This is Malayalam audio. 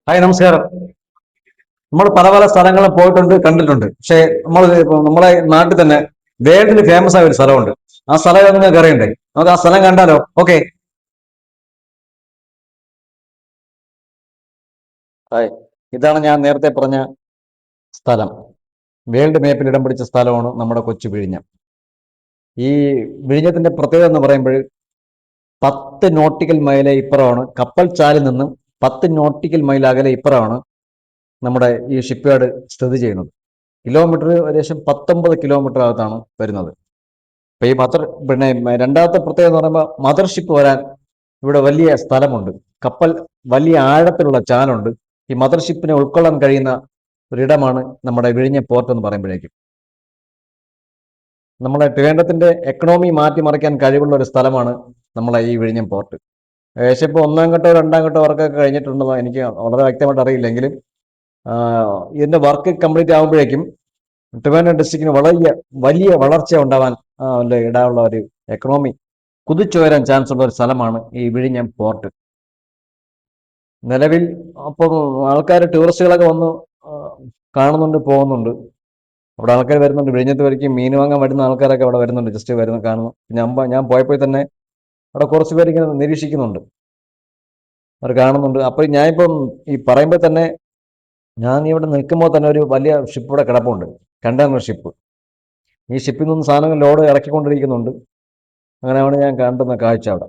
ഹായ്, നമസ്കാരം. നമ്മൾ പല പല സ്ഥലങ്ങളിൽ പോയിട്ടുണ്ട്, കണ്ടിട്ടുണ്ട്. പക്ഷേ നമ്മളെ നാട്ടിൽ തന്നെ വേൾഡിൽ ഫേമസ് ആയ ഒരു സ്ഥലമുണ്ട്. ആ സ്ഥലം ഏതെന്ന് നിങ്ങൾക്ക് അറിയണ്ടേ? നമുക്ക് ആ സ്ഥലം കണ്ടാലോ? ഓക്കെ. ഹായ്, ഇതാണ് ഞാൻ നേരത്തെ പറഞ്ഞ സ്ഥലം. വേൾഡ് മാപ്പിൽ ഇടം പിടിച്ച സ്ഥലമാണ് നമ്മുടെ കൊച്ചു വിഴിഞ്ഞം. ഈ വിഴിഞ്ഞത്തിന്റെ പ്രത്യേകത എന്ന് പറയുമ്പോൾ 10 നോട്ടിക്കൽ മൈൽ ഇപ്പുറമാണ്, കപ്പൽ ചാലിൽ നിന്നും 10 നോട്ടിക്കൽ മൈൽ അകലെ ഇപ്പുറമാണ് നമ്മുടെ ഈ ഷിപ്പ് യാർഡ് സ്ഥിതി ചെയ്യുന്നത്. കിലോമീറ്റർ ഏകദേശം 19 കിലോമീറ്റർ അകത്താണ് വരുന്നത്. അപ്പൊ ഈ രണ്ടാമത്തെ പ്രത്യേകത എന്ന് പറയുമ്പോൾ മദർഷിപ്പ് വരാൻ ഇവിടെ വലിയ സ്ഥലമുണ്ട്. കപ്പൽ വലിയ ആഴത്തിലുള്ള ചാലുണ്ട്. ഈ മദർഷിപ്പിനെ ഉൾക്കൊള്ളാൻ കഴിയുന്ന ഒരിടമാണ് നമ്മുടെ വിഴിഞ്ഞം പോർട്ട് എന്ന് പറയുമ്പോഴേക്കും. നമ്മുടെ ട്രിവാൻഡ്രത്തിന്റെ എക്കണോമി മാറ്റിമറിക്കാൻ കഴിവുള്ള ഒരു സ്ഥലമാണ് നമ്മളെ ഈ വിഴിഞ്ഞം പോർട്ട്. ഏകദേശം ഇപ്പോൾ ഒന്നാം ഘട്ടം രണ്ടാം ഘട്ടം വർക്കൊക്കെ കഴിഞ്ഞിട്ടുണ്ടെന്ന് എനിക്ക് വളരെ വ്യക്തമായിട്ട് അറിയില്ലെങ്കിലും ഇതിന്റെ വർക്ക് കംപ്ലീറ്റ് ആകുമ്പോഴേക്കും ട്രിവാൻഡ്രം ഡിസ്ട്രിക്റ്റിന് വലിയ വലിയ വളർച്ച ഉണ്ടാവാൻ ഇടാനുള്ള ഒരു എക്കണോമി കുതിച്ചുയരാൻ ചാൻസ് ഉള്ള ഒരു സ്ഥലമാണ് ഈ വിഴിഞ്ഞം പോർട്ട്. നിലവിൽ അപ്പം ആൾക്കാർ ടൂറിസ്റ്റുകളൊക്കെ വന്ന് കാണുന്നുണ്ട്, പോകുന്നുണ്ട്. അവിടെ ആൾക്കാർ വരുന്നുണ്ട്. വിഴിഞ്ഞത്ത് വരയ്ക്കും മീൻ വാങ്ങാൻ വരുന്ന ആൾക്കാരൊക്കെ അവിടെ വരുന്നുണ്ട്, ജസ്റ്റ് വരുന്ന കാണുന്നു. ഞാൻ പോയപ്പോൾ തന്നെ അവിടെ കുറച്ച് പേര് ഇങ്ങനെ നിരീക്ഷിക്കുന്നുണ്ട്, അവർ കാണുന്നുണ്ട്. അപ്പൊ ഞാനിപ്പം ഈ പറയുമ്പോൾ തന്നെ ഞാൻ ഇവിടെ നിൽക്കുമ്പോൾ തന്നെ ഒരു വലിയ ഷിപ്പ് ഇവിടെ കിടപ്പുണ്ട്, കണ്ടെയ്നർ ഷിപ്പ്. ഈ ഷിപ്പിൽ നിന്ന് സാധനങ്ങൾ ലോഡ് ഇറക്കിക്കൊണ്ടിരിക്കുന്നുണ്ട്. അങ്ങനെയാണ് ഞാൻ കണ്ടുന്ന കാഴ്ച അവിടെ.